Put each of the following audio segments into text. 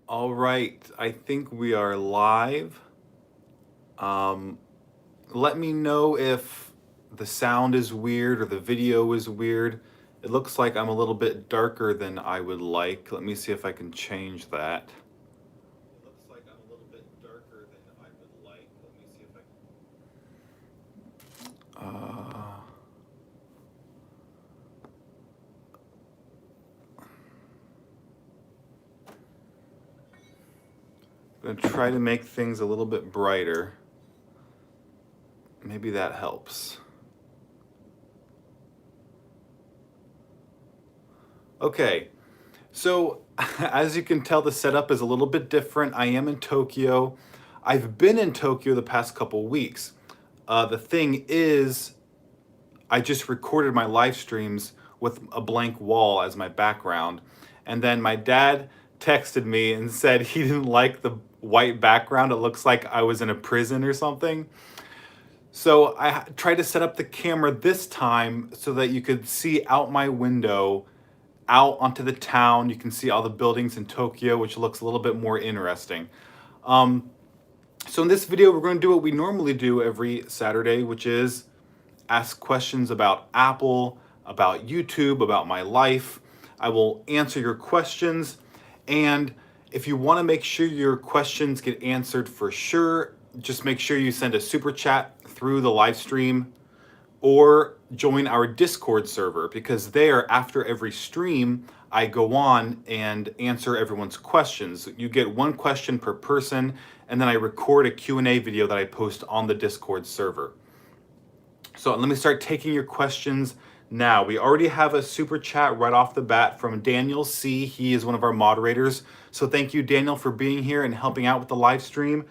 All right, I think we are live. Um, Let me know if the sound is weird or the video is weird. It looks like I'm a little bit darker than I would like. Let me see if I can change that. It looks like I'm a little bit darker than I would like. Let me see if I can. I'm gonna try to make things a little bit brighter. Maybe that helps. Okay, so as you can tell, the setup is a little bit different. I am in Tokyo. I've been in Tokyo the past couple weeks. The thing is, I just recorded my live streams with a blank wall as my background. And then my dad texted me and said he didn't like the white background. It looks like I was in a prison or something. So I tried to set up the camera this time so that you could see out my window out onto the town. You can see all the buildings in Tokyo, which looks a little bit more interesting. So in this video, we're going to do what we normally do every Saturday, which is ask questions about Apple, about YouTube, about my life. I will answer your questions. And if you want to make sure your questions get answered for sure, just make sure you send a super chat through the live stream or join our Discord server, because there, after every stream, I go on and answer everyone's questions. You get one question per person, and then I record a Q&A video that I post on the Discord server. So let me start taking your questions now. We already have a super chat right off the bat from Daniel C. He is one of our moderators. So thank you, Daniel, for being here and helping out with the live stream.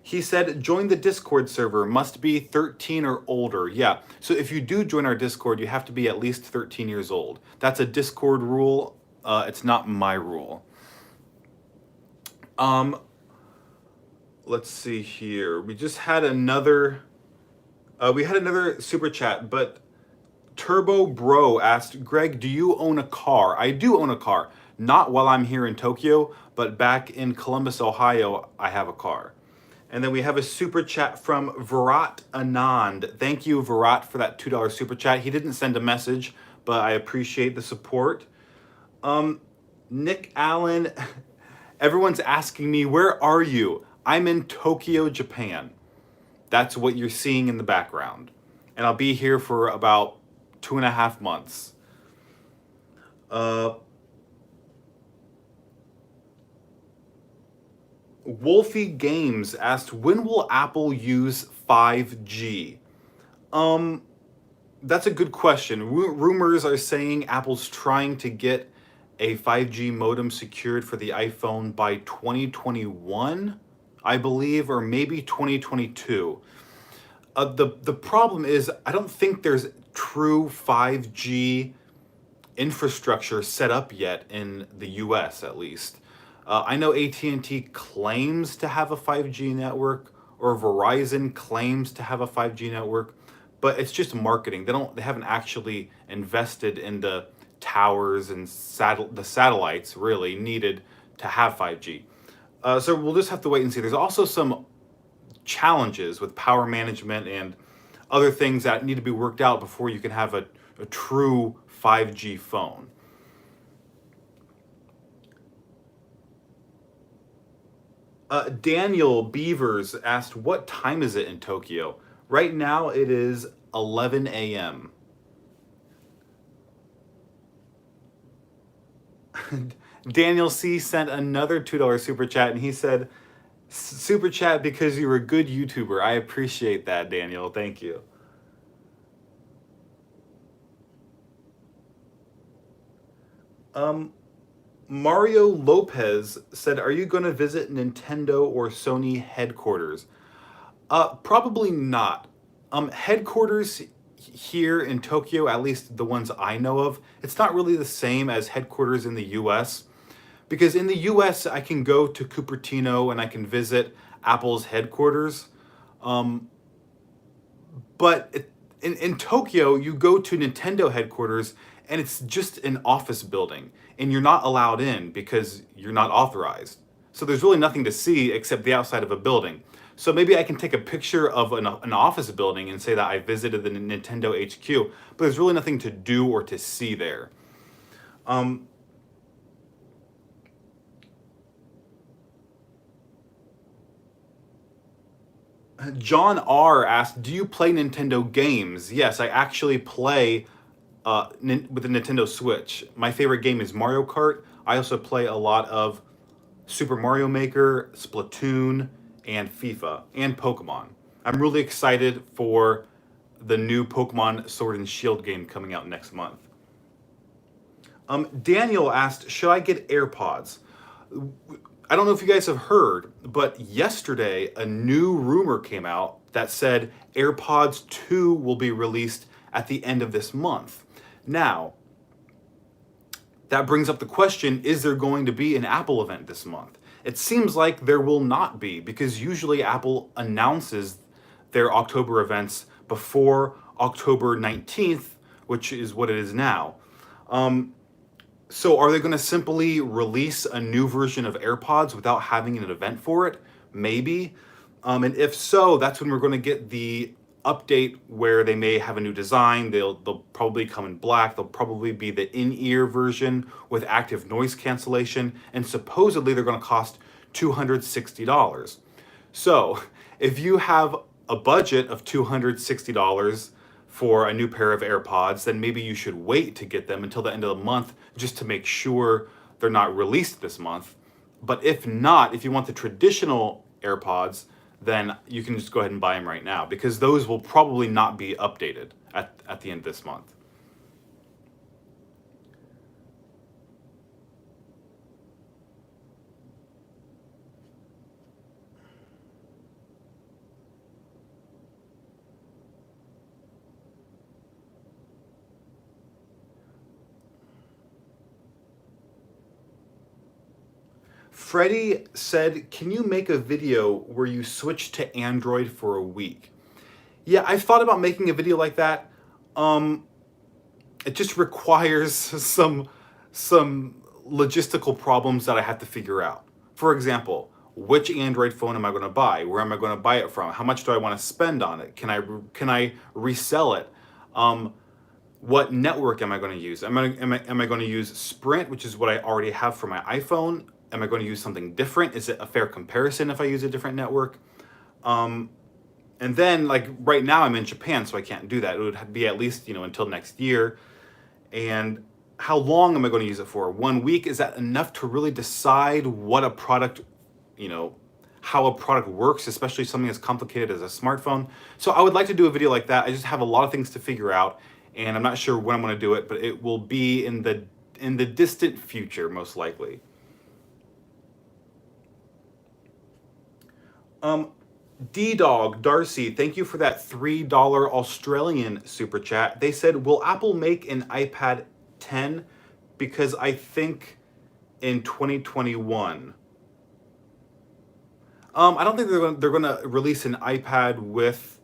He said, join the Discord server, must be 13 or older. Yeah, so if you do join our Discord, you have to be at least 13 years old. That's a Discord rule. It's not my rule. Let's see here. We just had another super chat, but Turbo Bro asked, Greg, do you own a car? I do own a car. Not while I'm here in Tokyo, but back in Columbus, Ohio, I have a car. And then we have a super chat from Virat Anand. Thank you, Virat, for that $2 super chat. He didn't send a message, but I appreciate the support. Nick Allen, everyone's asking me, where are you? I'm in Tokyo, Japan. That's what you're seeing in the background. And I'll be here for about 2.5 months. Wolfie Games asked, when will Apple use 5G? That's a good question. Rumors are saying Apple's trying to get a 5G modem secured for the iPhone by 2021, I believe, or maybe 2022. The problem is, I don't think there's true 5G infrastructure set up yet in the US, at least. I know AT&T claims to have a 5G network, or Verizon claims to have a 5G network, but it's just marketing. They haven't actually invested in the towers and the satellites really needed to have 5G. So we'll just have to wait and see. There's also some challenges with power management and other things that need to be worked out before you can have a true 5G phone. Daniel Beavers asked, what time is it in Tokyo? Right now it is 11 a.m. Daniel C sent another $2 super chat, and he said, super chat because you're a good YouTuber. I appreciate that, Daniel. Thank you. Mario Lopez said, are you going to visit Nintendo or Sony headquarters? Probably not. Headquarters here in Tokyo, at least the ones I know of, it's not really the same as headquarters in the US. Because in the US, I can go to Cupertino and I can visit Apple's headquarters. But in Tokyo, you go to Nintendo headquarters and it's just an office building. And you're not allowed in because you're not authorized. So there's really nothing to see except the outside of a building. So maybe I can take a picture of an office building and say that I visited the Nintendo HQ, but there's really nothing to do or to see there. John R asked, "Do you play Nintendo games?" Yes, I actually play with the Nintendo Switch. My favorite game is Mario Kart. I also play a lot of Super Mario Maker, Splatoon, and FIFA, and Pokemon. I'm really excited for the new Pokemon Sword and Shield game coming out next month. Daniel asked, should I get AirPods? I don't know if you guys have heard, but yesterday a new rumor came out that said AirPods 2 will be released at the end of this month. Now, that brings up the question, is there going to be an Apple event this month? It seems like there will not be, because usually Apple announces their October events before October 19th, which is what it is now. So are they going to simply release a new version of AirPods without having an event for it? Maybe. And if so, that's when we're going to get the update where they may have a new design. They'll probably come in black. They'll probably be the in-ear version with active noise cancellation. And supposedly they're going to cost $260. So if you have a budget of $260 for a new pair of AirPods, then maybe you should wait to get them until the end of the month just to make sure they're not released this month. But if not, if you want the traditional AirPods, then you can just go ahead and buy them right now, because those will probably not be updated at the end of this month. Freddie said, can you make a video where you switch to Android for a week? Yeah, I've thought about making a video like that. It just requires some logistical problems that I have to figure out. For example, which Android phone am I going to buy? Where am I going to buy it from? How much do I want to spend on it? Can I resell it? What network am I going to use? Am I going to use Sprint, which is what I already have for my iPhone? Am I going to use something different? Is it a fair comparison if I use a different network? And then, like, right now I'm in Japan, so I can't do that. It would be at least, until next year. And how long am I going to use it for? 1 week? Is that enough to really decide what a product, how a product works, especially something as complicated as a smartphone? So I would like to do a video like that. I just have a lot of things to figure out, and I'm not sure when I'm going to do it, but it will be in the distant future, most likely. D-Dog, Darcy, thank you for that $3 Australian super chat. They said, will Apple make an iPad 10? Because I think in 2021. I don't think they're going to release an iPad with...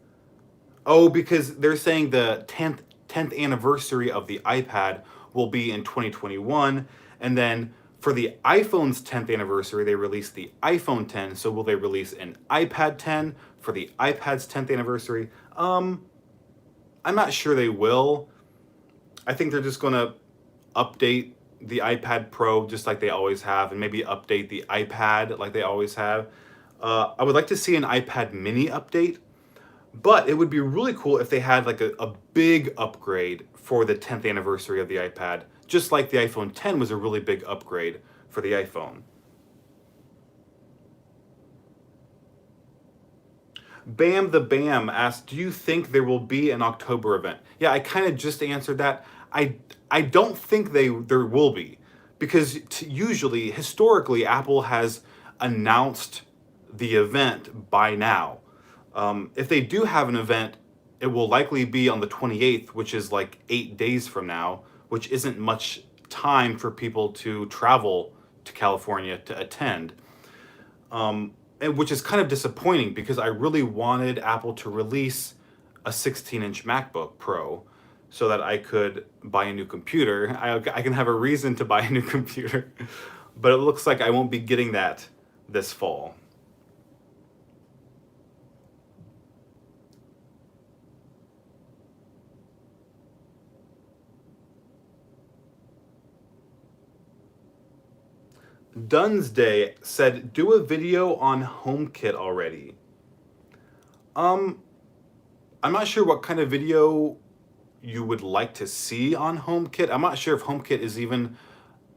Oh, because they're saying the 10th anniversary of the iPad will be in 2021, and then for the iPhone's 10th anniversary, they released the iPhone 10. So will they release an iPad 10 for the iPad's 10th anniversary? I'm not sure they will. I think they're just going to update the iPad Pro just like they always have, and maybe update the iPad like they always have. I would like to see an iPad mini update, but it would be really cool if they had like a big upgrade for the 10th anniversary of the iPad, just like the iPhone 10 was a really big upgrade for the iPhone. Bam the Bam asked, do you think there will be an October event? Yeah, I kind of just answered that. I don't think there will be, because usually, historically, Apple has announced the event by now. If they do have an event, it will likely be on the 28th, which is like 8 days from now, which isn't much time for people to travel to California to attend. And which is kind of disappointing, because I really wanted Apple to release a 16-inch MacBook Pro so that I could buy a new computer. I can have a reason to buy a new computer, but it looks like I won't be getting that this fall. Dunsday said, do a video on HomeKit already. I'm not sure what kind of video you would like to see on HomeKit. I'm not sure if HomeKit is even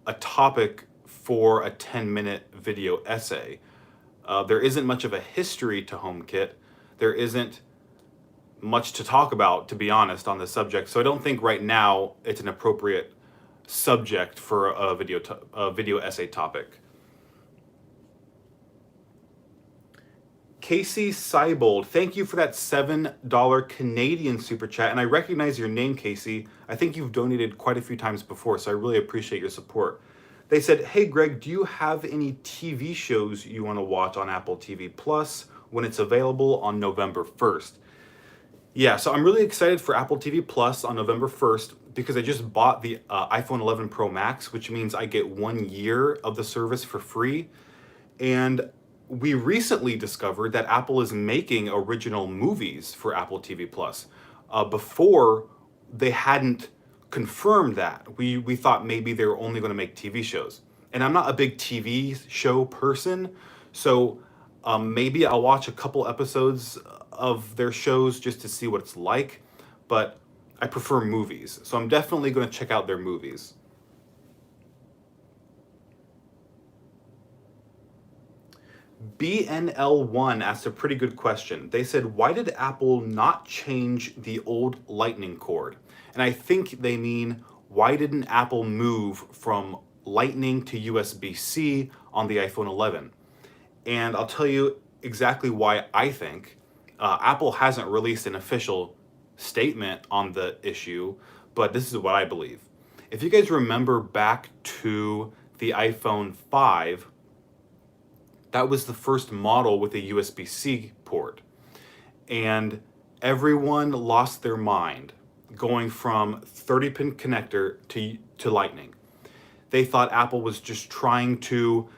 a topic for a 10-minute video essay. There isn't much of a history to HomeKit. There isn't much to talk about, to be honest, on the subject. So I don't think right now it's an appropriate subject for a video essay topic. Casey Seibold, thank you for that $7 Canadian super chat. And I recognize your name, Casey. I think you've donated quite a few times before, so I really appreciate your support. They said, hey, Greg, do you have any TV shows you want to watch on Apple TV Plus when it's available on November 1st? Yeah, so I'm really excited for Apple TV Plus on November 1st because I just bought the iPhone 11 Pro Max, which means I get 1 year of the service for free. And we recently discovered that Apple is making original movies for Apple TV Plus. Before, they hadn't confirmed that. We thought maybe they were only going to make TV shows. And I'm not a big TV show person, so maybe I'll watch a couple episodes of their shows just to see what it's like, but I prefer movies, so I'm definitely going to check out their movies. BNL1 asked a pretty good question. They said, why did Apple not change the old Lightning cord? And I think they mean, why didn't Apple move from Lightning to USB-C on the iPhone 11? And I'll tell you exactly why I think. Apple hasn't released an official statement on the issue, but this is what I believe. If you guys remember back to the iPhone 5, that was the first model with a USB-C port. And everyone lost their mind going from 30-pin connector to Lightning. They thought Apple was just trying to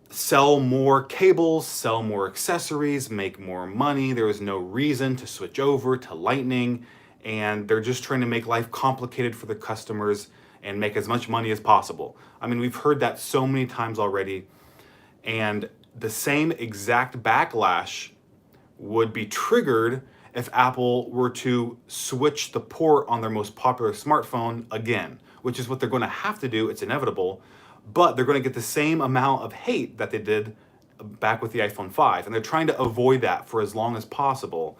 sell more cables, sell more accessories, make more money. There was no reason to switch over to Lightning, and they're just trying to make life complicated for the customers and make as much money as possible. I mean, we've heard that so many times already, and the same exact backlash would be triggered if Apple were to switch the port on their most popular smartphone again, which is what they're going to have to do. It's inevitable. But they're going to get the same amount of hate that they did back with the iPhone 5. And they're trying to avoid that for as long as possible.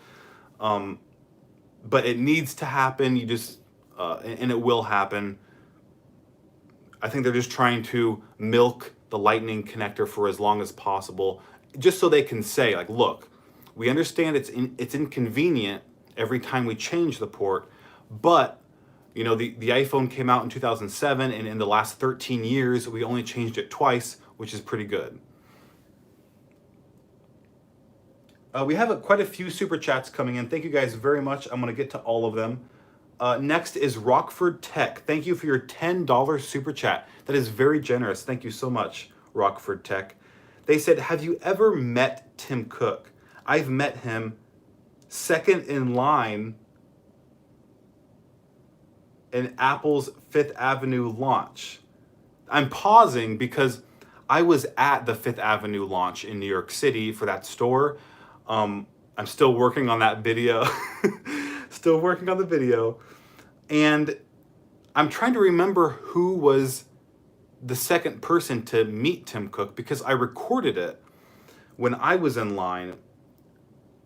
But it needs to happen. And it will happen. I think they're just trying to milk the Lightning connector for as long as possible, just so they can say, like, look, we understand it's inconvenient every time we change the port, but you know, the iPhone came out in 2007, and in the last 13 years, we only changed it twice, which is pretty good. We have quite a few super chats coming in. Thank you guys very much. I'm going to get to all of them. Next is Rockford Tech. Thank you for your $10 super chat. That is very generous. Thank you so much, Rockford Tech. They said, have you ever met Tim Cook? I've met him second in line in Apple's Fifth Avenue launch. I'm pausing because I was at the Fifth Avenue launch in New York City for that store. I'm still working on that video. Still working on the video. And I'm trying to remember who was the second person to meet Tim Cook because I recorded it when I was in line.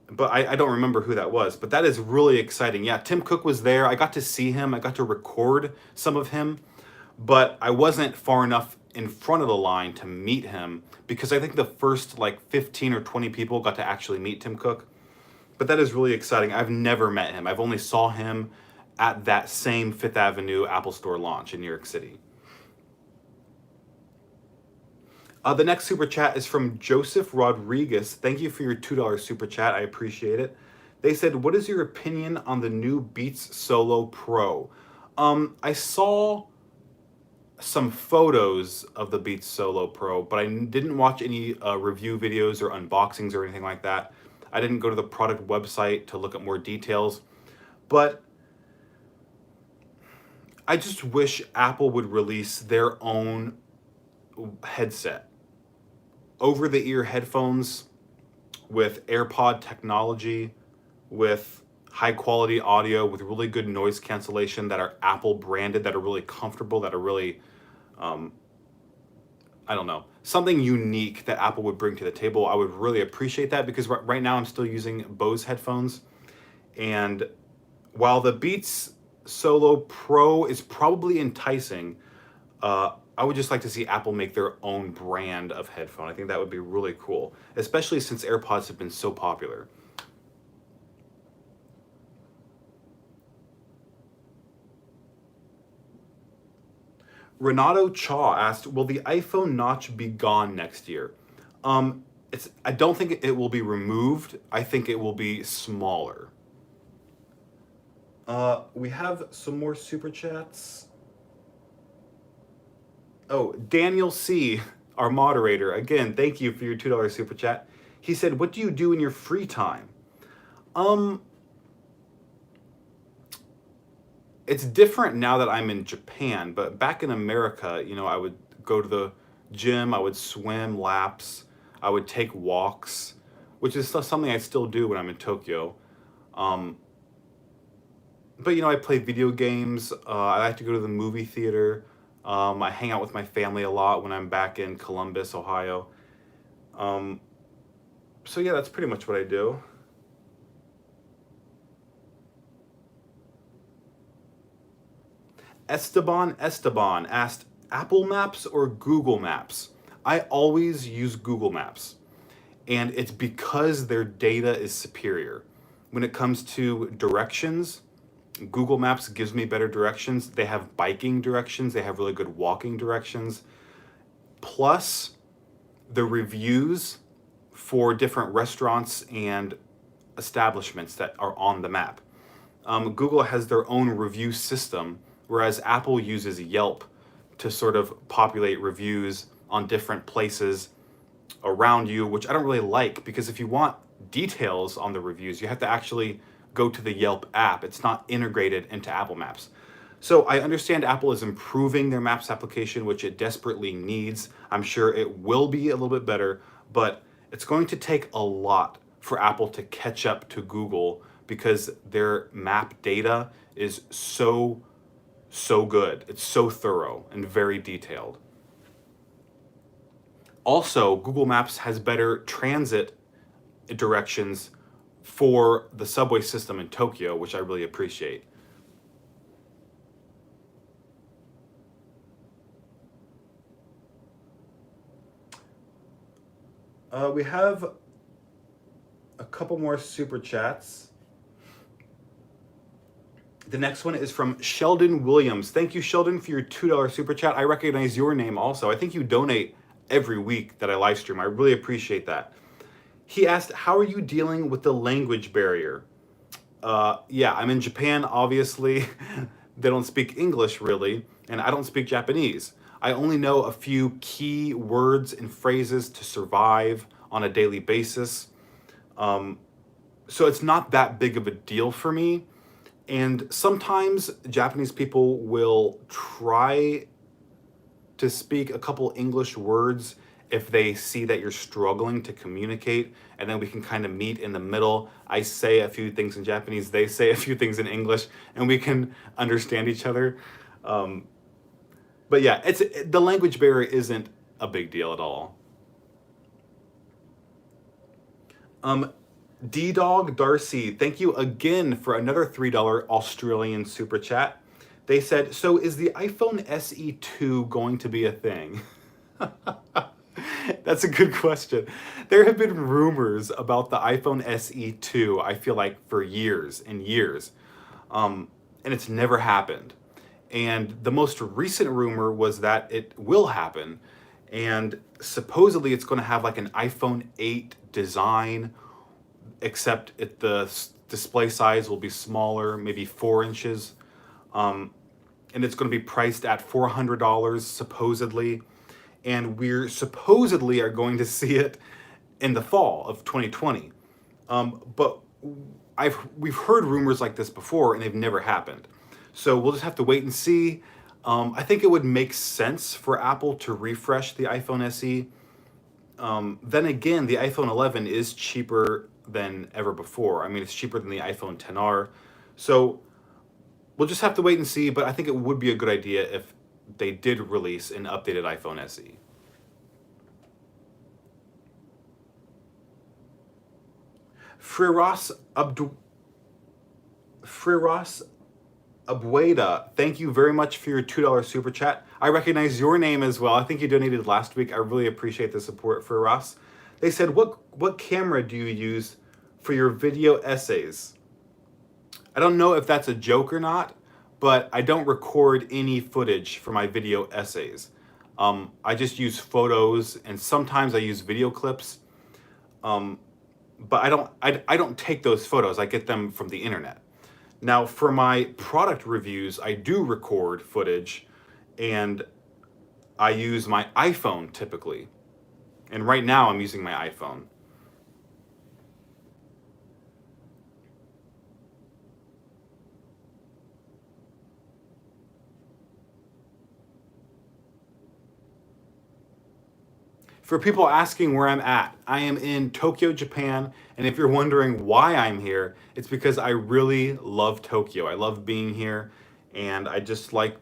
But I don't remember who that was. But that is really exciting. Yeah, Tim Cook was there. I got to see him. I got to record some of him. But I wasn't far enough in front of the line to meet him because I think the first like 15 or 20 people got to actually meet Tim Cook. But that is really exciting. I've never met him. I've only saw him at that same Fifth Avenue Apple Store launch in New York City. The next super chat is from Joseph Rodriguez. Thank you for your $2 super chat. I appreciate it. They said, what is your opinion on the new Beats Solo Pro? I saw some photos of the Beats Solo Pro, but I didn't watch any review videos or unboxings or anything like that. I didn't go to the product website to look at more details, but I just wish Apple would release their own headset. Over the ear headphones with AirPod technology, with high quality audio, with really good noise cancellation that are Apple branded, that are really comfortable, that are really, I don't know, something unique that Apple would bring to the table. I would really appreciate that because right now I'm still using Bose headphones. And while the Beats Solo Pro is probably enticing, I would just like to see Apple make their own brand of headphone. I think that would be really cool, especially since AirPods have been so popular. Renato Chaw asked, "Will the iPhone notch be gone next year?" I don't think it will be removed. I think it will be smaller. We have some more super chats. Oh, Daniel C., our moderator, again, thank you for your $2 super chat. He said, "What do you do in your free time?" It's different now that I'm in Japan, but back in America, I would go to the gym, I would swim laps, I would take walks, which is something I still do when I'm in Tokyo. But I play video games. I like to go to the movie theater. I hang out with my family a lot when I'm back in Columbus, Ohio. So yeah, that's pretty much what I do. Esteban asked, Apple Maps or Google Maps? I always use Google Maps, and it's because their data is superior. When it comes to directions, Google Maps gives me better directions. They have biking directions, they have really good walking directions. Plus, the reviews for different restaurants and establishments that are on the map. Google has their own review system, whereas Apple uses Yelp to sort of populate reviews on different places around you, which I don't really like, because if you want details on the reviews, you have to actually go to the Yelp app. It's not integrated into Apple Maps. So I understand Apple is improving their Maps application, which it desperately needs. I'm sure it will be a little bit better, but it's going to take a lot for Apple to catch up to Google because their map data is so good. It's so thorough and very detailed. Also, Google Maps has better transit directions for the subway system in Tokyo, which I really appreciate. We have a couple more super chats. The next one is from Sheldon Williams. Thank you, Sheldon, for your $2 super chat. I recognize your name also. I think you donate every week that I live stream. I really appreciate that. He asked, how are you dealing with the language barrier? Yeah, I'm in Japan, obviously. They don't speak English really, and I don't speak Japanese. I only know a few key words and phrases to survive on a daily basis. So it's not that big of a deal for me. And sometimes Japanese people will try to speak a couple English words if they see that you're struggling to communicate, and then we can kind of meet in the middle. I say a few things in Japanese, they say a few things in English, and we can understand each other. But yeah, the language barrier isn't a big deal at all. D-Dog Darcy, thank you again for another $3 Australian super chat. They said, so is the iPhone SE2 going to be a thing? That's a good question. There have been rumors about the iPhone SE2, I feel like, for years and years. And it's never happened. And the most recent rumor was that it will happen. And supposedly it's going to have like an iPhone 8 design, except the display size will be smaller, maybe 4 inches. and it's going to be priced at $400 supposedly, and we're supposedly are going to see it in the fall of 2020. But we've heard rumors like this before, and they've never happened. So we'll just have to wait and see. I think it would make sense for Apple to refresh the iPhone SE. Then again, the iPhone 11 is cheaper than ever before. I mean, it's cheaper than the iPhone XR. So we'll just have to wait and see, but I think it would be a good idea if they did release an updated iPhone SE. Firas Abueda, thank you very much for your $2 super chat. I recognize your name as well. I think you donated last week. I really appreciate the support, Firas. They said, what camera do you use for your video essays? I don't know if that's a joke or not, but I don't record any footage for my video essays. I just use photos, and sometimes I use video clips. But I don't take those photos. I get them from the internet. Now, for my product reviews, I do record footage, and I use my iPhone typically. And right now I'm using my iPhone. For people asking where I'm at, I am in Tokyo, Japan, and if you're wondering why I'm here, it's because I really love Tokyo. I love being here, and I just like,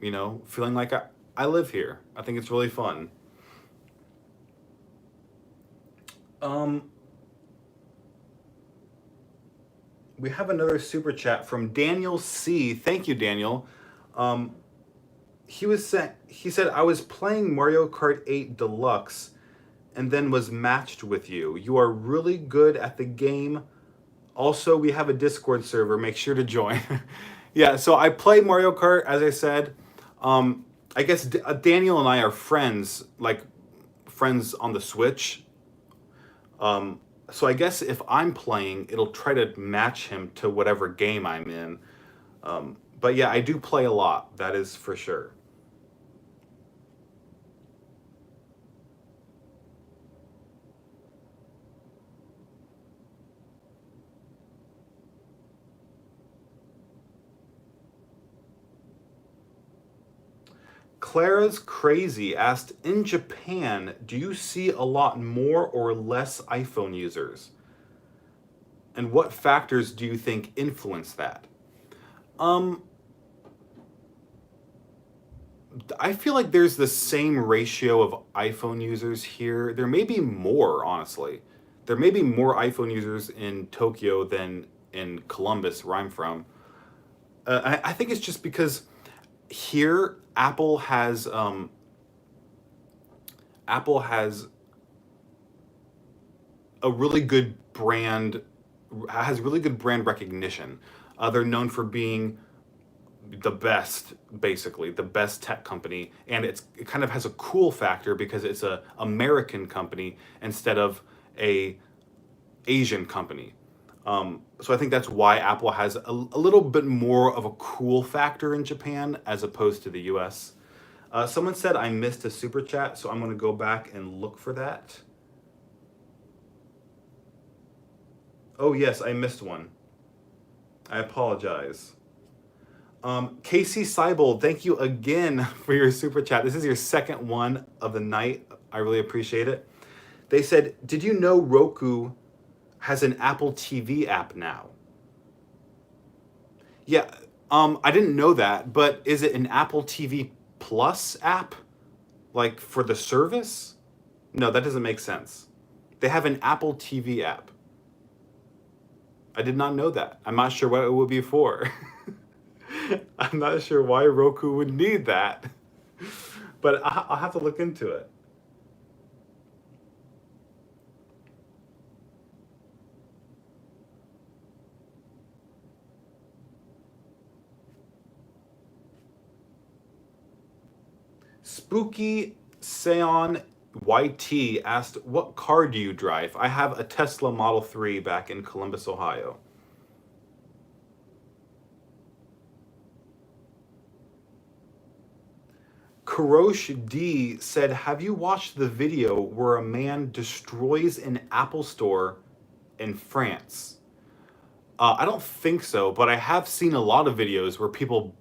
feeling like I live here. I think it's really fun. We have another super chat from Daniel C. Thank you, Daniel. He said, I was playing Mario Kart 8 Deluxe and then was matched with you. You are really good at the game. Also, we have a Discord server. Make sure to join. Yeah, so I play Mario Kart, as I said. I guess Daniel and I are friends, like friends on the Switch. So I guess if I'm playing, it'll try to match him to whatever game I'm in. But yeah, I do play a lot. That is for sure. Clara's Crazy asked, in Japan, do you see a lot more or less iPhone users? And what factors do you think influence that? I feel like there's the same ratio of iPhone users here. There may be more, honestly. There may be more iPhone users in Tokyo than in Columbus, where I'm from. I think it's just because here Apple has a really good brand, has really good brand recognition. They're known for being the best, basically the best tech company, and it kind of has a cool factor because it's a American company instead of a Asian company. So I think that's why Apple has a little bit more of a cool factor in Japan as opposed to the US. Someone said I missed a super chat, so I'm going to go back and look for that. Oh yes, I missed one. I apologize. Casey Seibold, thank you again for your super chat. This is your second one of the night. I really appreciate it. They said, did you know Roku has an Apple TV app now? Yeah, I didn't know that, but is it an Apple TV Plus app? Like for the service? No, that doesn't make sense. They have an Apple TV app. I did not know that. I'm not sure what it would be for. I'm not sure why Roku would need that, but I'll have to look into it. Spooky Seon YT asked, what car do you drive? I have a Tesla Model 3 back in Columbus, Ohio. Karosh D said, have you watched the video where a man destroys an Apple store in France? I don't think so, but I have seen a lot of videos where people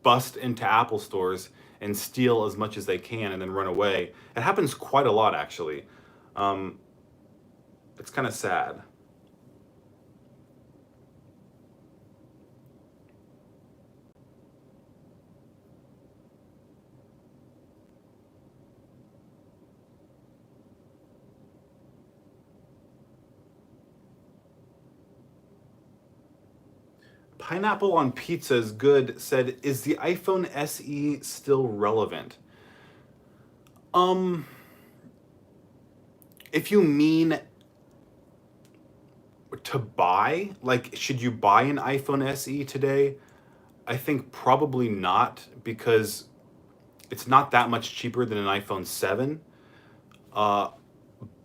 bust into Apple stores and steal as much as they can and then run away. It happens quite a lot, actually. Um, it's kind of sad. Pineapple on Pizza is good said, is the iPhone SE still relevant? Um, if you mean to buy, like, should you buy an iPhone SE today? I think probably not, because it's not that much cheaper than an iPhone 7. Uh,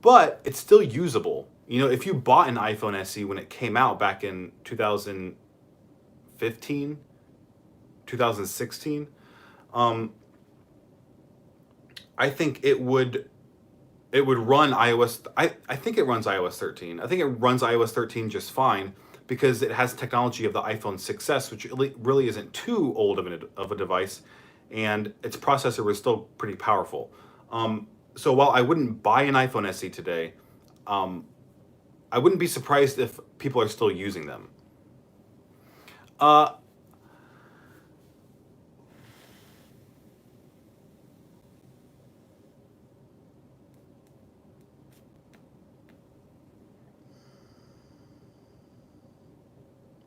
but it's still usable. You know, if you bought an iPhone SE when it came out back in 2015, 2016, I think it would run iOS. I think it runs iOS 13. I think it runs iOS 13 just fine because it has technology of the iPhone 6s, which really isn't too old of a device, and its processor was still pretty powerful. So while I wouldn't buy an iPhone SE today, I wouldn't be surprised if people are still using them. Uh,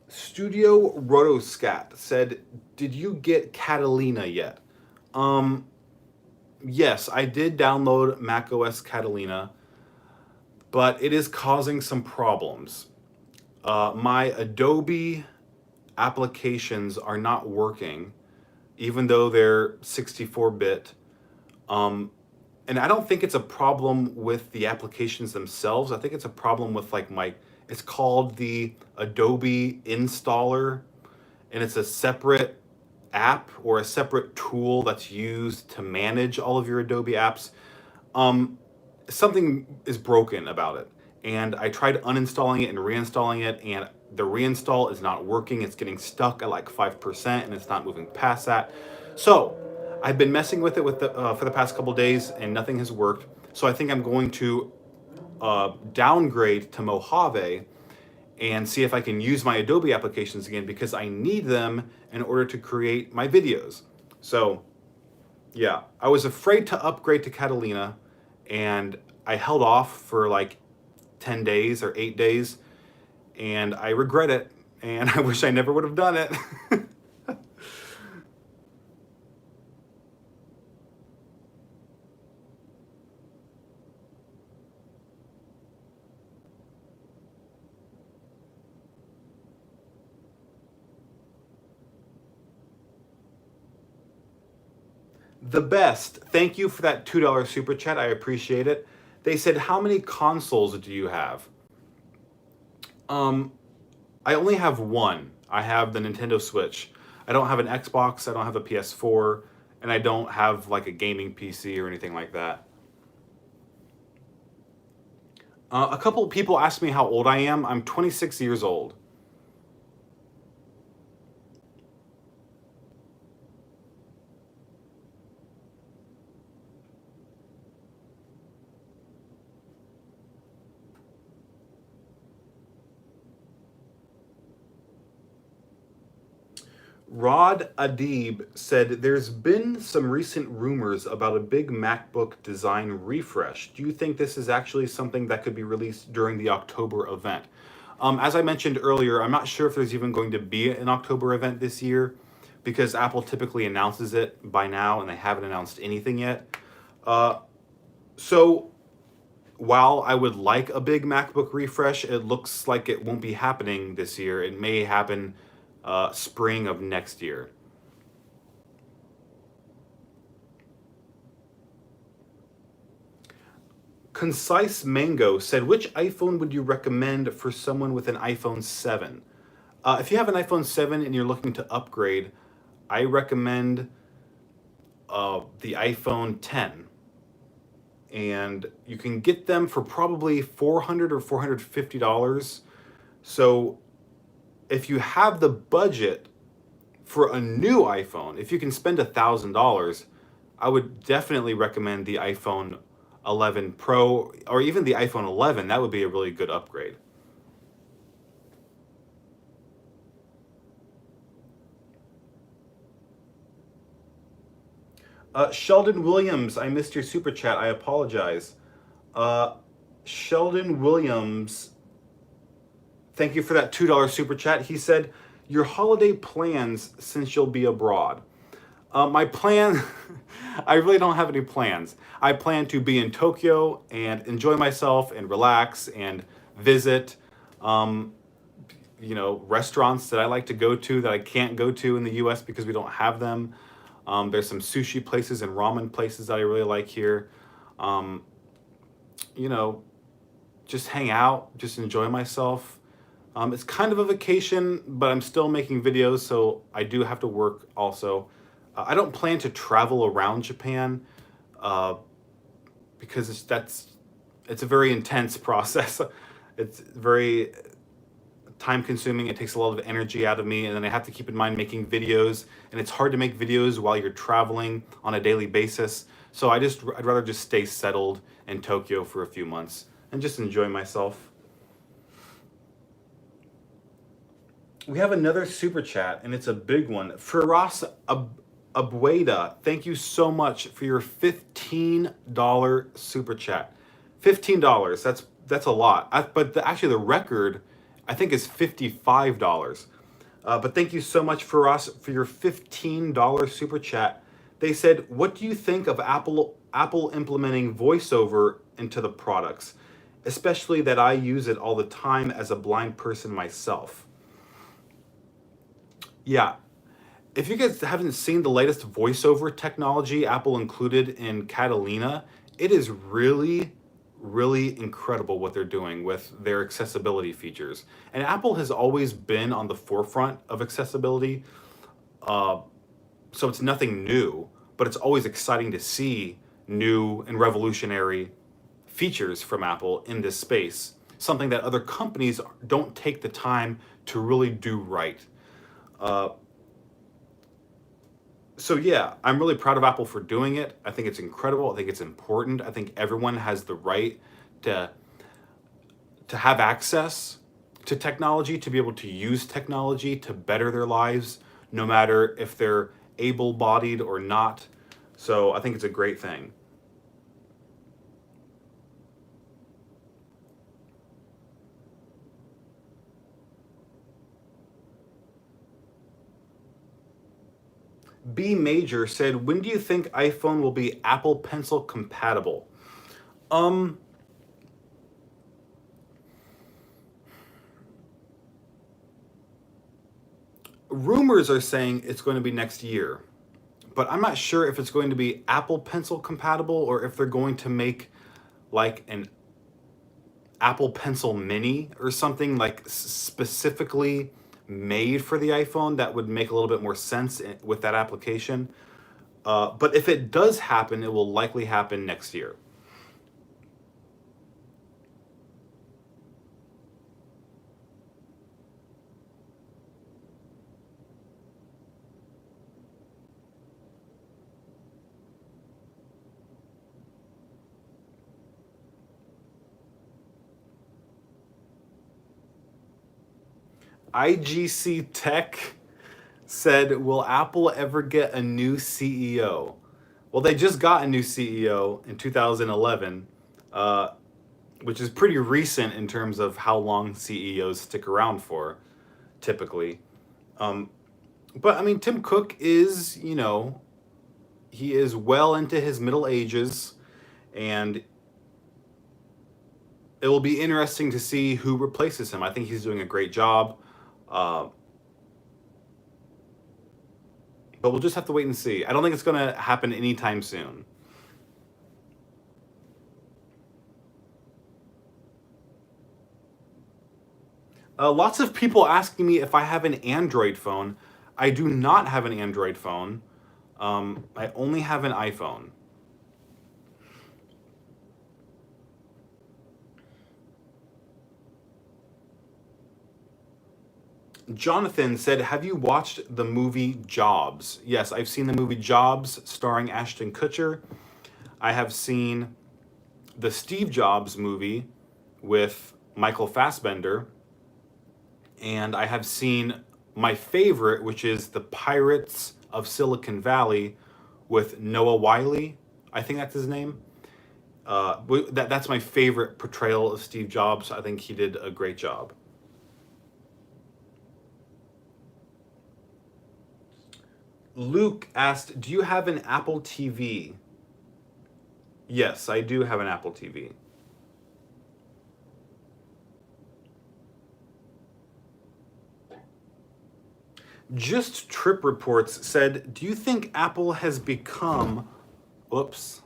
Studio Rotoscat said, "Did you get Catalina yet?" Um, yes, I did download macOS Catalina, but it is causing some problems. My Adobe applications are not working, even though they're 64-bit. And I don't think it's a problem with the applications themselves. I think it's a problem with it's called the Adobe Installer, and it's a separate app or a separate tool that's used to manage all of your Adobe apps. Um, Something is broken about it. And I tried uninstalling it and reinstalling it, and the reinstall is not working. It's getting stuck at like 5%, and it's not moving past that. So I've been messing with it for the past couple days, and nothing has worked. So I think I'm going to downgrade to Mojave and see if I can use my Adobe applications again, because I need them in order to create my videos. So yeah, I was afraid to upgrade to Catalina, and I held off for like 10 days or 8 days, and I regret it, and I wish I never would have done it. The best. Thank you for that $2 super chat. I appreciate it. They said, how many consoles do you have? Um, I only have one. I have the Nintendo Switch. I don't have an Xbox, I don't have a PS4, and I don't have like a gaming PC or anything like that. A couple of people asked me how old I am. I'm 26 years old. Rod Adib said, there's been some recent rumors about a big MacBook design refresh. Do you think this is actually something that could be released during the October event? As I mentioned earlier, I'm not sure if there's even going to be an October event this year, because Apple typically announces it by now and they haven't announced anything yet. So while I would like a big MacBook refresh, it looks like it won't be happening this year. It may happen spring of next year. Concise Mango said, which iPhone would you recommend for someone with an iPhone 7? If you have an iPhone 7 and you're looking to upgrade, I recommend the iPhone 10, and you can get them for probably $400 or $450. So if you have the budget for a new iPhone, if you can spend $1,000, I would definitely recommend the iPhone 11 Pro or even the iPhone 11. That would be a really good upgrade. Sheldon Williams, I missed your super chat. I apologize. Uh, Sheldon Williams, thank you for that $2 super chat. He said, your holiday plans since you'll be abroad. My plan, I really don't have any plans. I plan to be in Tokyo and enjoy myself and relax and visit, um, restaurants that I like to go to that I can't go to in the US because we don't have them. There's some sushi places and ramen places that I really like here. Um, you know, just hang out, just enjoy myself. It's kind of a vacation, but I'm still making videos, so I do have to work also. I don't plan to travel around Japan uh, because it's a very intense process. It's very time consuming. It takes a lot of energy out of me, and then I have to keep in mind making videos, and it's hard to make videos while you're traveling on a daily basis. So I'd rather just stay settled in Tokyo for a few months and just enjoy myself. We have another super chat, and it's a big one. Firas Abueda, thank you so much for your $15 super chat. $15. That's a lot. Actually, the record, I think, is $55. But thank you so much, Firas, for your $15 super chat. They said, "What do you think of Apple implementing voiceover into the products, especially that I use it all the time as a blind person myself?" Yeah, if you guys haven't seen the latest voiceover technology Apple included in Catalina, it is really, really incredible what they're doing with their accessibility features. And Apple has always been on the forefront of accessibility, uh, so it's nothing new, but it's always exciting to see new and revolutionary features from Apple in this space, something that other companies don't take the time to really do right. Uh, so yeah, I'm really proud of Apple for doing it. I think it's incredible. I think it's important. I think everyone has the right to have access to technology, to be able to use technology to better their lives, no matter if they're able-bodied or not. So I think it's a great thing. B Major said, "When do you think iPhone will be Apple Pencil compatible?" Um, Rumors are saying it's going to be next year, but I'm not sure if it's going to be Apple Pencil compatible or if they're going to make like an Apple Pencil Mini or something like specifically made for the iPhone that would make a little bit more sense with that application. But if it does happen, it will likely happen next year. IGC Tech said, "Will Apple ever get a new CEO?" Well, they just got a new CEO in 2011, uh, which is pretty recent in terms of how long CEOs stick around for, typically. Um, but I mean, Tim Cook is, he is well into his middle ages, and it will be interesting to see who replaces him. I think he's doing a great job. Uh, but we'll just have to wait and see. I don't think it's going to happen anytime soon. Lots of people asking me if I have an Android phone. I do not have an Android phone. I only have an iPhone. Jonathan said, have you watched the movie Jobs? Yes, I've seen the movie Jobs starring Ashton Kutcher. I have seen the Steve Jobs movie with Michael Fassbender. And I have seen my favorite, which is The Pirates of Silicon Valley with Noah Wyle. I think that's his name. That's my favorite portrayal of Steve Jobs. I think he did a great job. Luke asked, do you have an Apple TV? Yes, I do have an Apple TV. Just Trip Reports said, do you think Apple has become... Oops.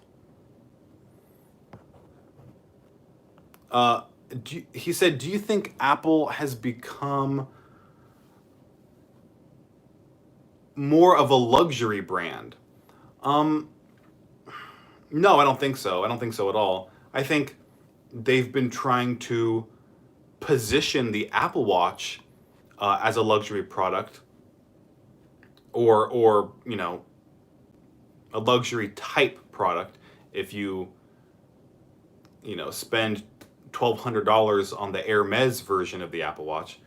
He said, do you think Apple has become more of a luxury brand? No, I don't think so. I don't think so at all. I think they've been trying to position the Apple Watch as a luxury product, or you know, a luxury type product. If you spend $1,200 on the Hermes version of the Apple Watch,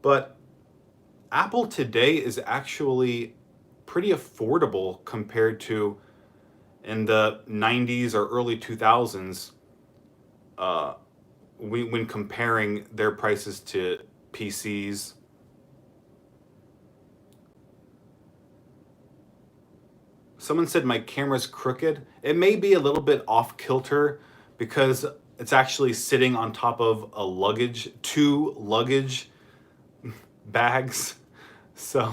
but Apple today is actually pretty affordable compared to in the 90s or early 2000s, when comparing their prices to PCs. Someone said my camera's crooked. It may be a little bit off kilter because it's actually sitting on top of two luggage bags. So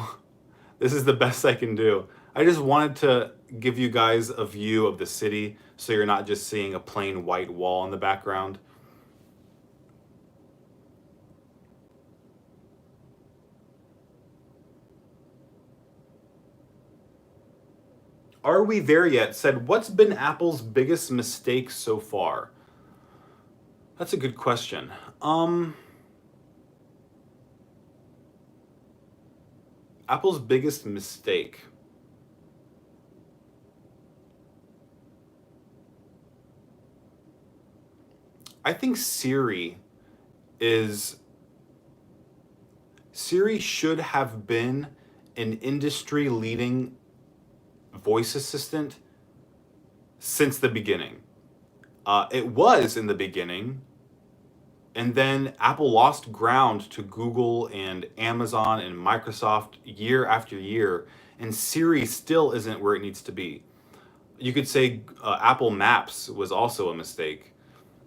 this is the best I can do. I just wanted to give you guys a view of the city so you're not just seeing a plain white wall in the background. Are we there yet? Said, what's been Apple's biggest mistake so far? That's a good question. Apple's biggest mistake. I think Siri should have been an industry leading voice assistant since the beginning. It was in the beginning, and then Apple lost ground to Google and Amazon and Microsoft year after year, and Siri still isn't where it needs to be. You could say Apple Maps was also a mistake,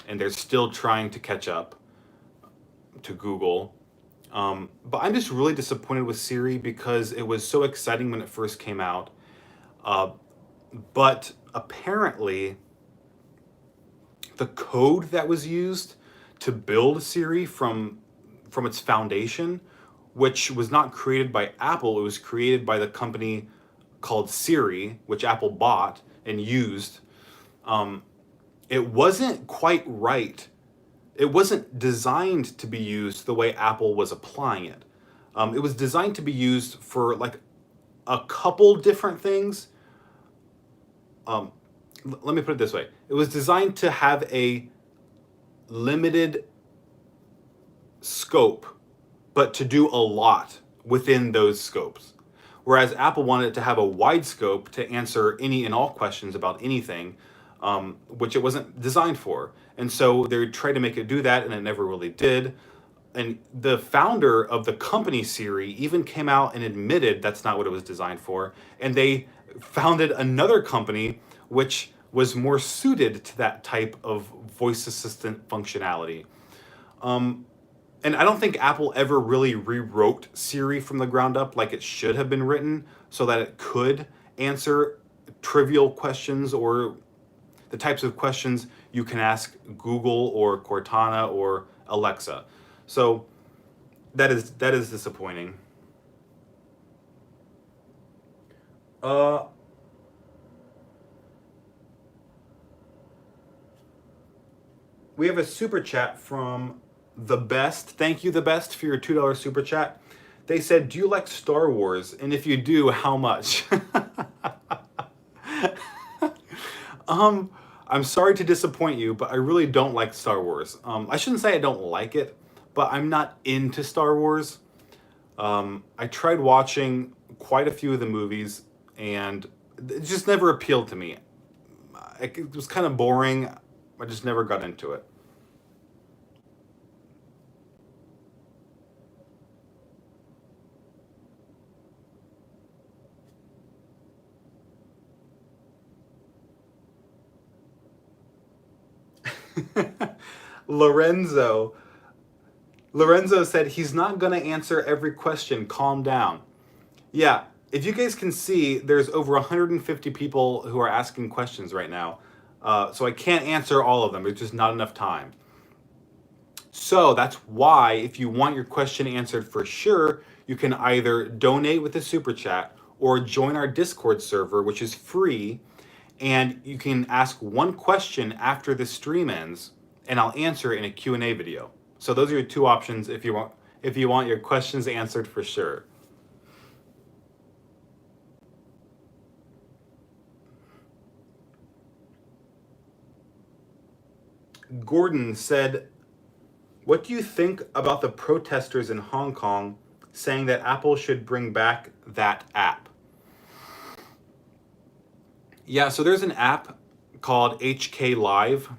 and they're still trying to catch up to Google. But I'm just really disappointed with Siri because it was so exciting when it first came out. But apparently, the code that was used to build Siri from its foundation, which was not created by Apple, it was created by the company called Siri, which Apple bought and used. It wasn't quite right. It wasn't designed to be used the way Apple was applying it. It was designed to be used for like a couple different things. Let me put it this way. It was designed to have a limited scope, but to do a lot within those scopes. Whereas Apple wanted it to have a wide scope to answer any and all questions about anything, which it wasn't designed for. And so they tried to make it do that, and it never really did. And the founder of the company Siri even came out and admitted that's not what it was designed for. And they founded another company which was more suited to that type of voice assistant functionality. And I don't think Apple ever really rewrote Siri from the ground up like it should have been written so that it could answer trivial questions or the types of questions you can ask Google or Cortana or Alexa. So that is disappointing. We have a super chat from The Best. Thank you, The Best, for your $2 super chat. They said, do you like Star Wars? And if you do, how much? I'm sorry to disappoint you, but I really don't like Star Wars. I shouldn't say I don't like it, but I'm not into Star Wars. I tried watching quite a few of the movies, and it just never appealed to me. It was kind of boring. I just never got into it. Lorenzo. Lorenzo said he's not going to answer every question. Calm down. Yeah, if you guys can see, there's over 150 people who are asking questions right now. So I can't answer all of them. There's just not enough time. So that's why, if you want your question answered for sure, you can either donate with a super chat or join our Discord server, which is free, and you can ask one question after the stream ends, and I'll answer it in a Q&A video. So those are your two options if you want your questions answered for sure. Gordon said, what do you think about the protesters in Hong Kong saying that Apple should bring back that app? Yeah, so there's an app called HK Live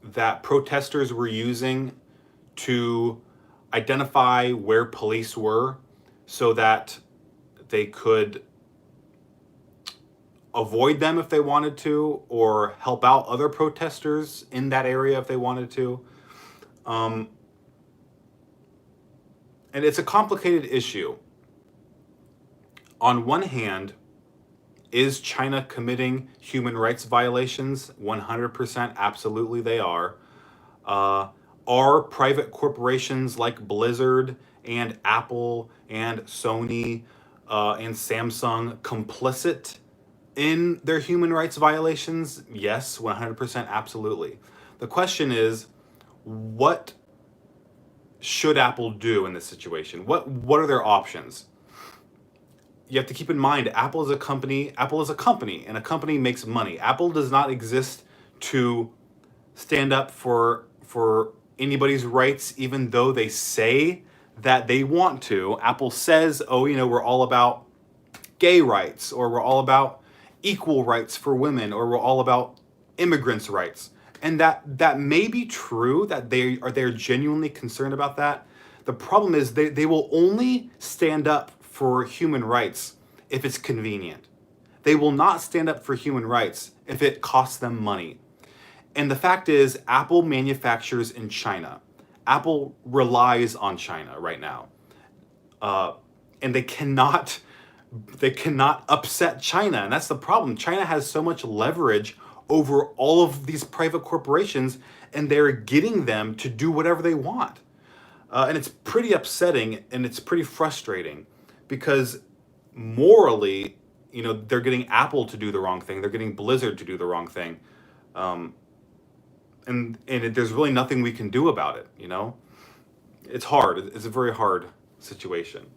that protesters were using to identify where police were so that they could avoid them if they wanted to, or help out other protesters in that area if they wanted to. And it's a complicated issue. On one hand, is China committing human rights violations? 100%, absolutely they are. Are private corporations like Blizzard and Apple and Sony and Samsung complicit in their human rights violations? Yes, 100%, absolutely. The question is, what should Apple do in this situation? What are their options? You have to keep in mind, Apple is a company, and a company makes money. Apple does not exist to stand up for anybody's rights, even though they say that they want to. Apple says, oh, we're all about gay rights, or we're all about equal rights for women, or we're all about immigrants' rights. And that may be true, that they're genuinely concerned about that. The problem is they will only stand up for human rights if it's convenient. They will not stand up for human rights if it costs them money. And the fact is, Apple manufactures in China. Apple relies on China right now. And they cannot upset China. And that's the problem. China has so much leverage over all of these private corporations, and they're getting them to do whatever they want. And it's pretty upsetting, and it's pretty frustrating, because morally, they're getting Apple to do the wrong thing. They're getting Blizzard to do the wrong thing. And there's really nothing we can do about it, It's hard. It's a very hard situation.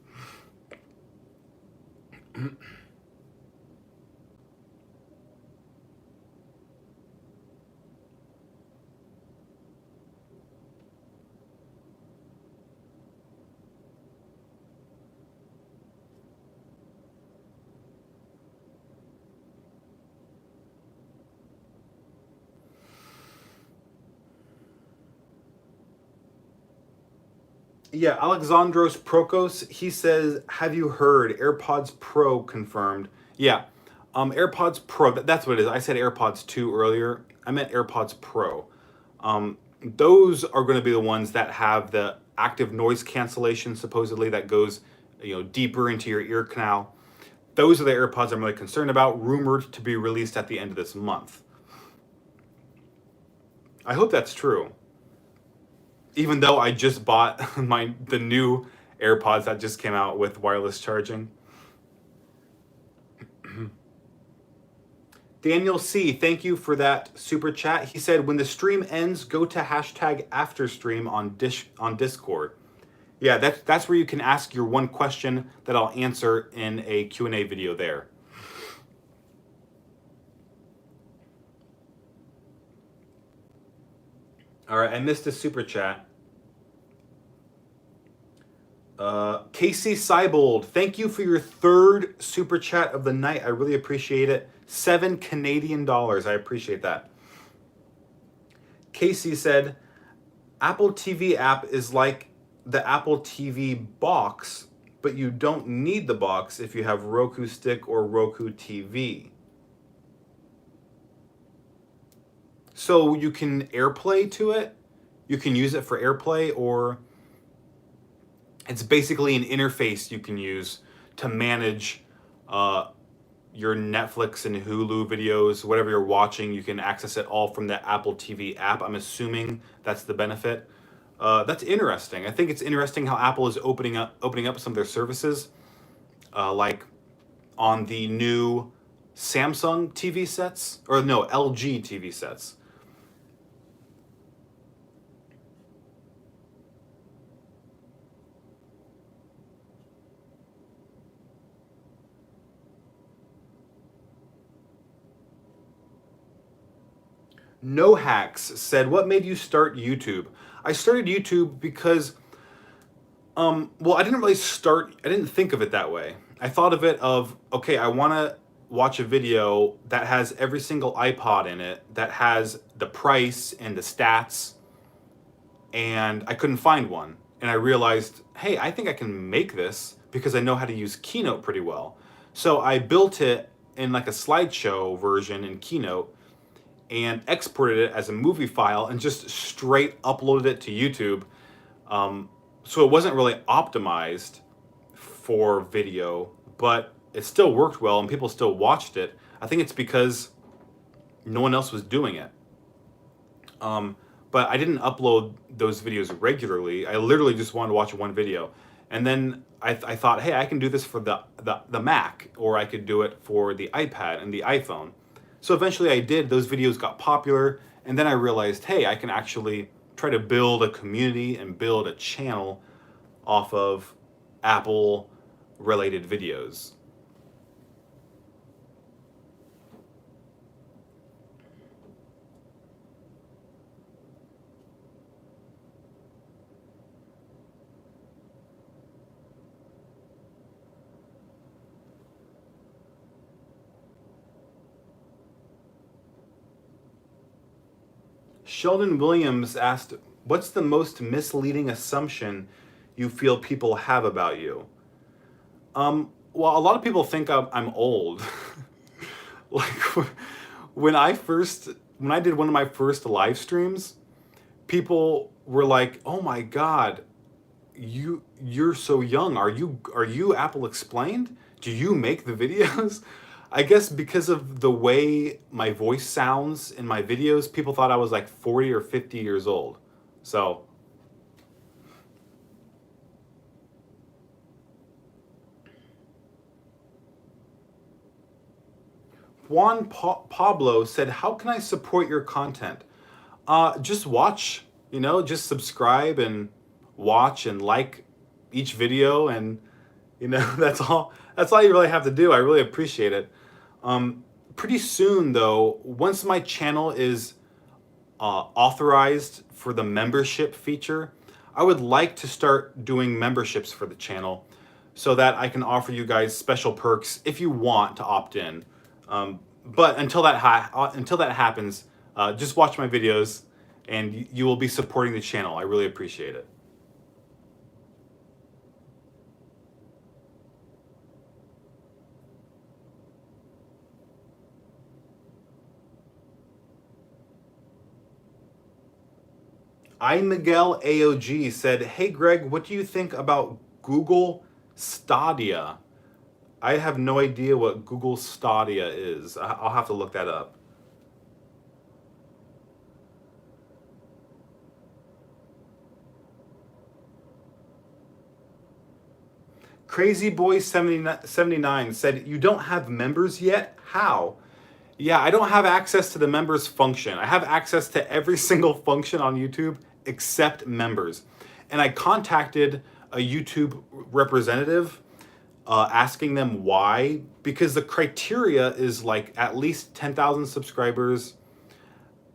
Yeah, Alexandros Prokos, he says, have you heard AirPods Pro confirmed? Yeah, AirPods Pro, that's what it is. I said AirPods 2 earlier. I meant AirPods Pro. Those are going to be the ones that have the active noise cancellation, supposedly, that goes deeper into your ear canal. Those are the AirPods I'm really concerned about, rumored to be released at the end of this month. I hope that's true. Even though I just bought the new AirPods that just came out with wireless charging. Daniel C, thank you for that super chat. He said, when the stream ends, go to hashtag afterstream on Discord. Yeah, that's where you can ask your one question that I'll answer in a Q&A video there. All right, I missed a super chat. Casey Seibold, thank you for your third super chat of the night. I really appreciate it. 7 Canadian dollars. I appreciate that. Casey said, Apple TV app is like the Apple TV box, but you don't need the box if you have Roku Stick or Roku TV. So you can AirPlay to it. You can use it for AirPlay, or it's basically an interface you can use to manage your Netflix and Hulu videos, whatever you're watching. You can access it all from the Apple TV app. I'm assuming that's the benefit. That's interesting. I think it's interesting how Apple is opening up some of their services, like on the new Samsung TV sets, or no, LG TV sets. No Hacks said, what made you start YouTube? I started YouTube because, well, I didn't think of it that way. I thought of it of, okay, I want to watch a video that has every single iPod in it, that has the price and the stats, and I couldn't find one. And I realized, hey, I think I can make this because I know how to use Keynote pretty well. So I built it in like a slideshow version in Keynote and exported it as a movie file and just straight uploaded it to YouTube. So it wasn't really optimized for video, but it still worked well and people still watched it. I think it's because no one else was doing it. But I didn't upload those videos regularly. I literally just wanted to watch one video. And then I thought, hey, I can do this for the Mac, or I could do it for the iPad and the iPhone. So eventually I did. Those videos got popular, and then I realized, hey, I can actually try to build a community and build a channel off of Apple related videos. Sheldon Williams asked, what's the most misleading assumption you feel people have about you? Well, a lot of people think I'm old. Like when I did one of my first live streams, people were like, "Oh my God, you're so young. Are you Apple Explained? Do you make the videos?" I guess because of the way my voice sounds in my videos, people thought I was like 40 or 50 years old. So Juan Pablo said, how can I support your content? Just watch, just subscribe and watch and like each video, and that's all you really have to do. I really appreciate it. Pretty soon though, once my channel is authorized for the membership feature, I would like to start doing memberships for the channel so that I can offer you guys special perks if you want to opt in. But until that happens, just watch my videos and you will be supporting the channel. I really appreciate it. Miguel AOG said, hey Greg, what do you think about Google Stadia? I have no idea what Google Stadia is. I'll have to look that up. Crazy Boy 79 said, you don't have members yet? How? Yeah, I don't have access to the members function. I have access to every single function on YouTube except members. And I contacted a YouTube representative asking them why, because the criteria is like at least 10,000 subscribers,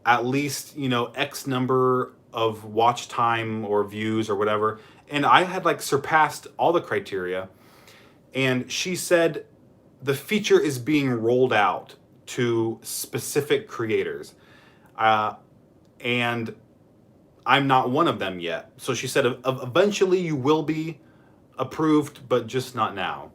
at least, X number of watch time or views or whatever. And I had like surpassed all the criteria. And she said the feature is being rolled out to specific creators. And I'm not one of them yet. So she said, eventually you will be approved, but just not now.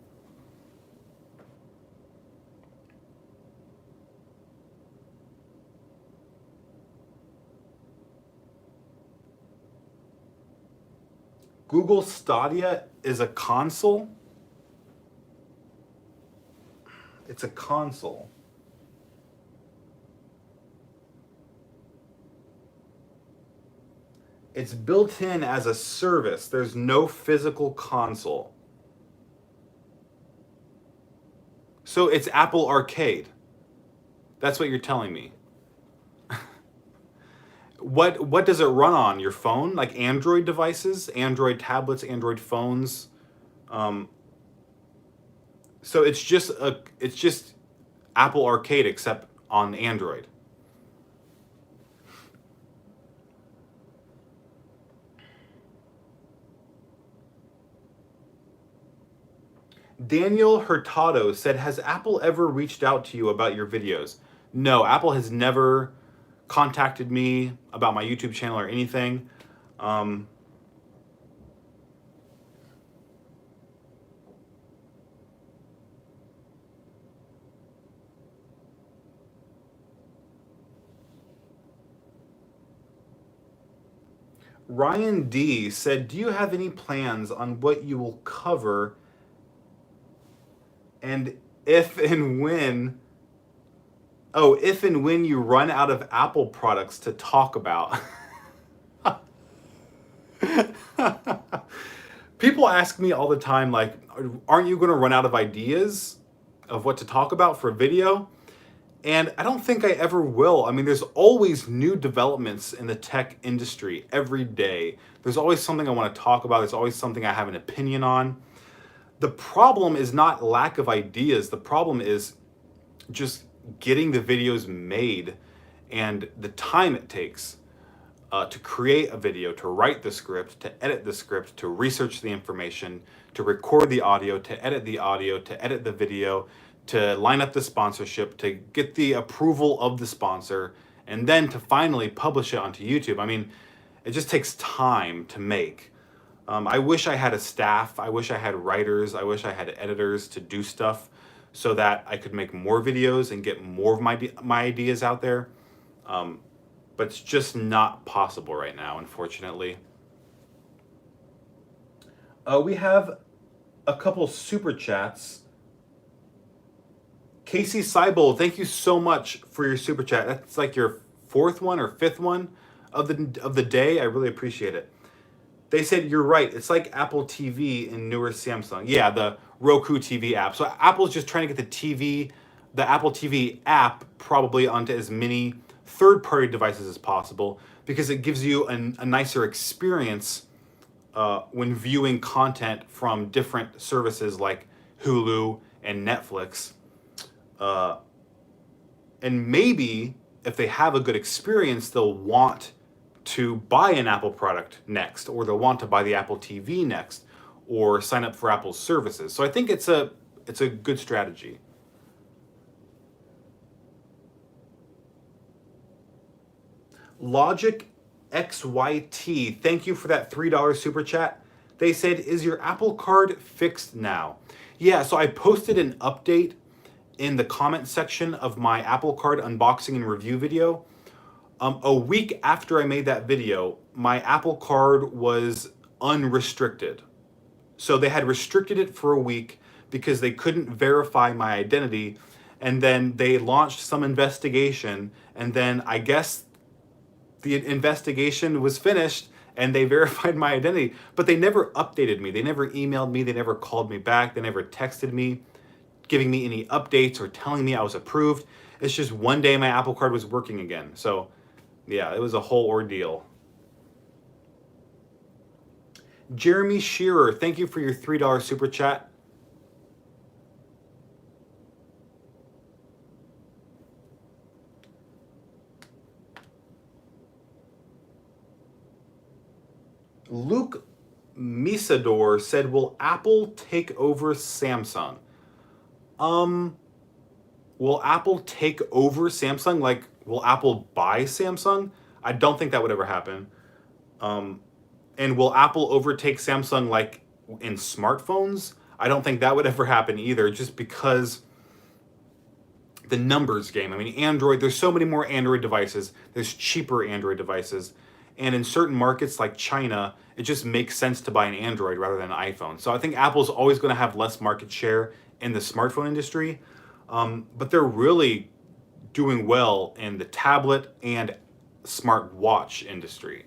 Google Stadia is a console. It's a console. It's built in as a service. There's no physical console. So it's Apple Arcade. That's what you're telling me. What does it run on? Your phone? Like Android devices, Android tablets, Android phones? So it's just Apple Arcade except on Android. Daniel Hurtado said, "Has Apple ever reached out to you about your videos?" No, Apple has never contacted me about my YouTube channel or anything. Ryan D said, "Do you have any plans on what you will cover, and if and when you run out of Apple products to talk about?" People ask me all the time, like, aren't you going to run out of ideas of what to talk about for a video? And I don't think I ever will. I mean, there's always new developments in the tech industry every day. There's always something I want to talk about. There's always something I have an opinion on. The problem is not lack of ideas. The problem is just getting the videos made and the time it takes to create a video, to write the script, to edit the script, to research the information, to record the audio, to edit the audio, to edit the video, to line up the sponsorship, to get the approval of the sponsor, and then to finally publish it onto YouTube. I mean, it just takes time to make. I wish I had a staff. I wish I had writers. I wish I had editors to do stuff so that I could make more videos and get more of my ideas out there. But it's just not possible right now, unfortunately. We have a couple super chats. Casey Seibel, thank you so much for your super chat. That's like your fourth one or fifth one of the day. I really appreciate it. They said, "You're right. It's like Apple TV and newer Samsung." Yeah, the Roku TV app. So Apple's just trying to get the Apple TV app probably onto as many third-party devices as possible, because it gives you a nicer experience when viewing content from different services like Hulu and Netflix. And maybe if they have a good experience, they'll want to buy an Apple product next, or they'll want to buy the Apple TV next, or sign up for Apple's services. So I think it's a good strategy. Logic XYT, thank you for that $3 super chat. They said, "Is your Apple Card fixed now?" Yeah, so I posted an update in the comment section of my Apple Card unboxing and review video. A week after I made that video, my Apple Card was unrestricted. So they had restricted it for a week because they couldn't verify my identity, and then they launched some investigation, and then I guess the investigation was finished and they verified my identity, but they never updated me. They never emailed me. They never called me back. They never texted me, giving me any updates or telling me I was approved. It's just one day my Apple Card was working again. So yeah, it was a whole ordeal. Jeremy Shearer, thank you for your $3 super chat. Luke Misador said, will Apple take over Samsung? Will Apple take over Samsung? Like, will Apple buy Samsung? I don't think that would ever happen. And will Apple overtake Samsung like in smartphones? I don't think that would ever happen either, just because the numbers game. I mean, Android, there's so many more Android devices. There's cheaper Android devices. And in certain markets like China, it just makes sense to buy an Android rather than an iPhone. So I think Apple's always going to have less market share in the smartphone industry. But they're really doing well in the tablet and smartwatch industry.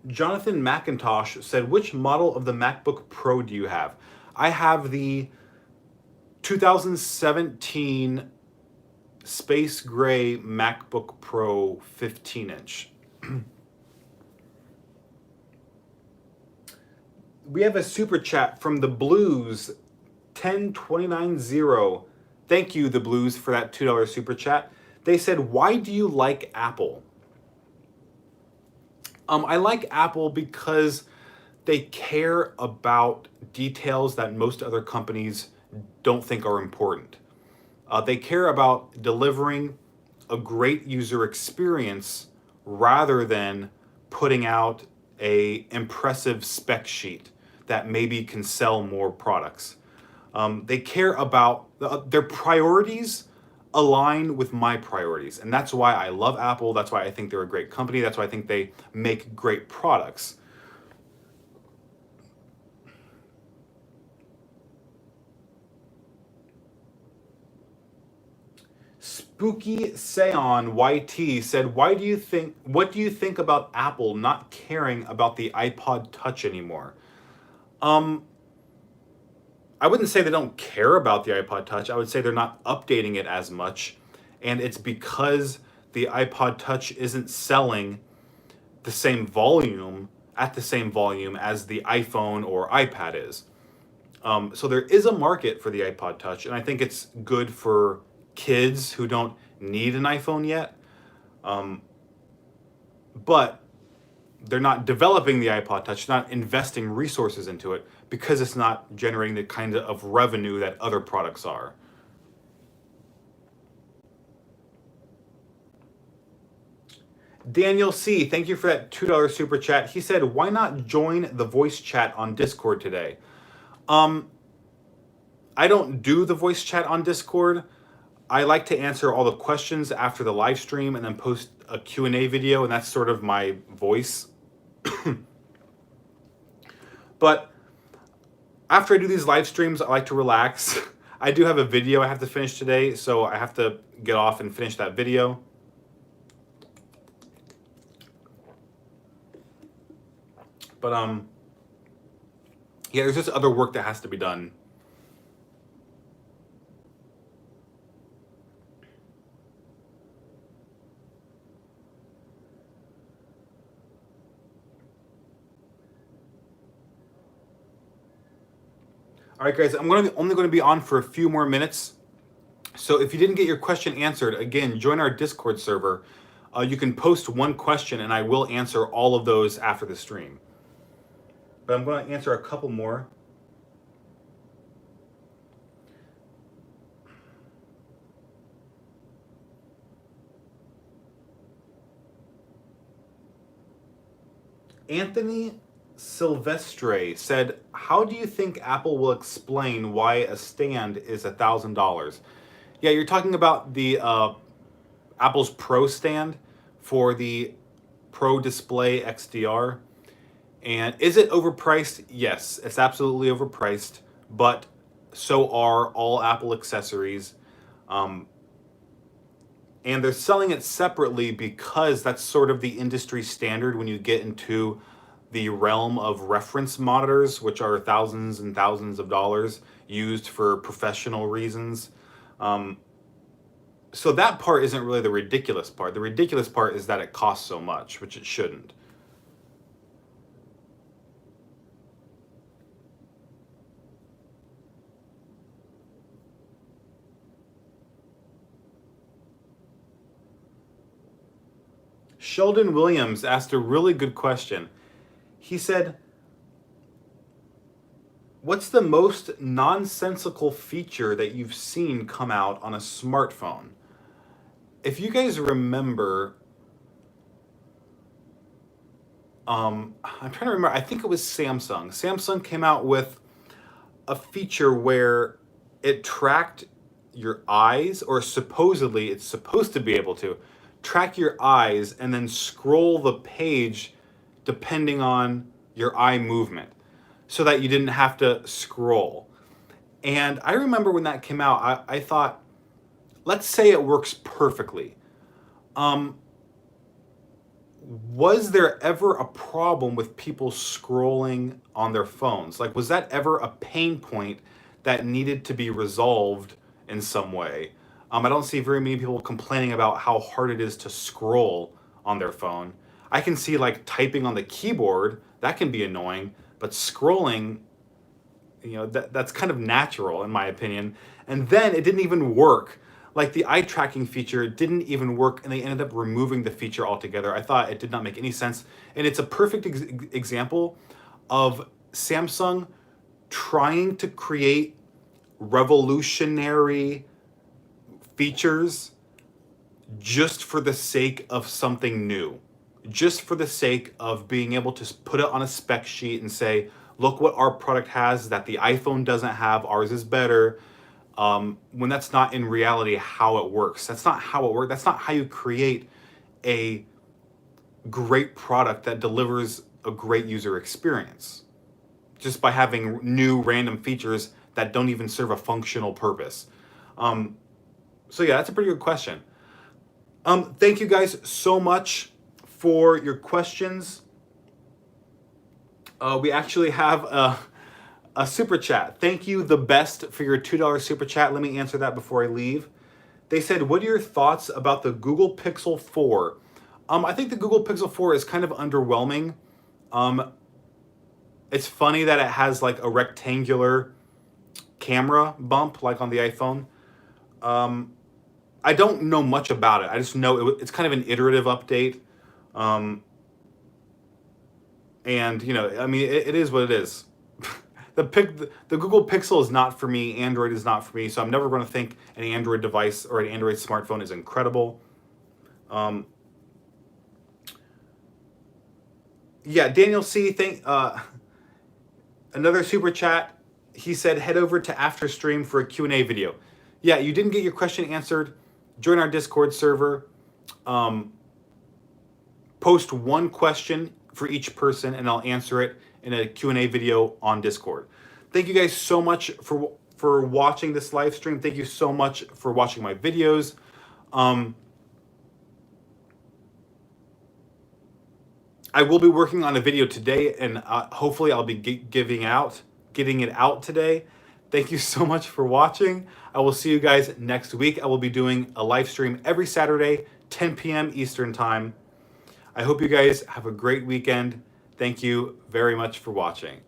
Jonathan McIntosh said, which model of the MacBook Pro do you have? I have the 2017 Space Gray MacBook Pro 15-inch. We have a super chat from the Blues 10290. Thank you, the Blues, for that $2 super chat. They said, why do you like Apple? I like Apple because they care about details that most other companies don't think are important. They care about delivering a great user experience rather than putting out a impressive spec sheet that maybe can sell more products. They care about their priorities align with my priorities, and that's why I love Apple. That's why I think they're a great company. That's why I think they make great products. Spooky Seon YT said, what do you think about Apple not caring about the iPod Touch anymore? I wouldn't say they don't care about the iPod Touch. I would say they're not updating it as much. And it's because the iPod Touch isn't selling the same volume as the iPhone or iPad is. So there is a market for the iPod Touch, and I think it's good for kids who don't need an iPhone yet. But they're not developing the iPod Touch, not investing resources into it, because it's not generating the kind of revenue that other products are. Daniel C., thank you for that $2 super chat. He said, why not join the voice chat on Discord today? I don't do the voice chat on Discord. I like to answer all the questions after the live stream and then post a Q&A video, and that's sort of my voice. But after I do these live streams, I like to relax. I do have a video I have to finish today, so I have to get off and finish that video. But yeah, there's just other work that has to be done. All right, guys, I'm only going to be on for a few more minutes. So if you didn't get your question answered, again, join our Discord server. You can post one question, and I will answer all of those after the stream. But I'm going to answer a couple more. Anthony Silvestre said, how do you think Apple will explain why a stand is $1,000? Yeah, you're talking about the Apple's Pro stand for the Pro Display XDR. And is it overpriced? Yes, it's absolutely overpriced, but so are all Apple accessories. And they're selling it separately because that's sort of the industry standard when you get into the realm of reference monitors, which are thousands and thousands of dollars used for professional reasons. So that part isn't really the ridiculous part. The ridiculous part is that it costs so much, which it shouldn't. Sheldon Williams asked a really good question. He said, what's the most nonsensical feature that you've seen come out on a smartphone? If you guys remember, I'm trying to remember, I think it was Samsung. Samsung came out with a feature where it tracked your eyes, or supposedly it's supposed to be able to track your eyes and then scroll the page depending on your eye movement so that you didn't have to scroll. And I remember when that came out, I thought, let's say it works perfectly. Was there ever a problem with people scrolling on their phones? Like, was that ever a pain point that needed to be resolved in some way? I don't see very many people complaining about how hard it is to scroll on their phone. I can see like typing on the keyboard, that can be annoying, but scrolling, that's kind of natural in my opinion. And then it didn't even work. Like the eye tracking feature didn't even work, and they ended up removing the feature altogether. I thought it did not make any sense. And it's a perfect example of Samsung trying to create revolutionary features just for the sake of something new, just for the sake of being able to put it on a spec sheet and say, look what our product has that the iPhone doesn't have, ours is better. When that's not in reality how it works. That's not how it works. That's not how you create a great product that delivers a great user experience, just by having new random features that don't even serve a functional purpose. So yeah, that's a pretty good question. Thank you guys so much for your questions. We actually have a super chat. Thank you, the best, for your $2 super chat. Let me answer that before I leave. They said, what are your thoughts about the Google Pixel 4? I think the Google Pixel 4 is kind of underwhelming. It's funny that it has like a rectangular camera bump like on the iPhone. I don't know much about it. I just know it's kind of an iterative update. And, I mean, it is what it is. The Google Pixel is not for me. Android is not for me. So I'm never going to think an Android device or an Android smartphone is incredible. Yeah, Daniel C. Another super chat. He said, head over to After Stream for a Q&A video. Yeah, you didn't get your question answered. Join our Discord server. Post one question for each person, and I'll answer it in a Q&A video on Discord. Thank you guys so much for watching this live stream. Thank you so much for watching my videos. I will be working on a video today, and hopefully I'll be getting it out today. Thank you so much for watching. I will see you guys next week. I will be doing a live stream every Saturday, 10 p.m. Eastern Time. I hope you guys have a great weekend. Thank you very much for watching.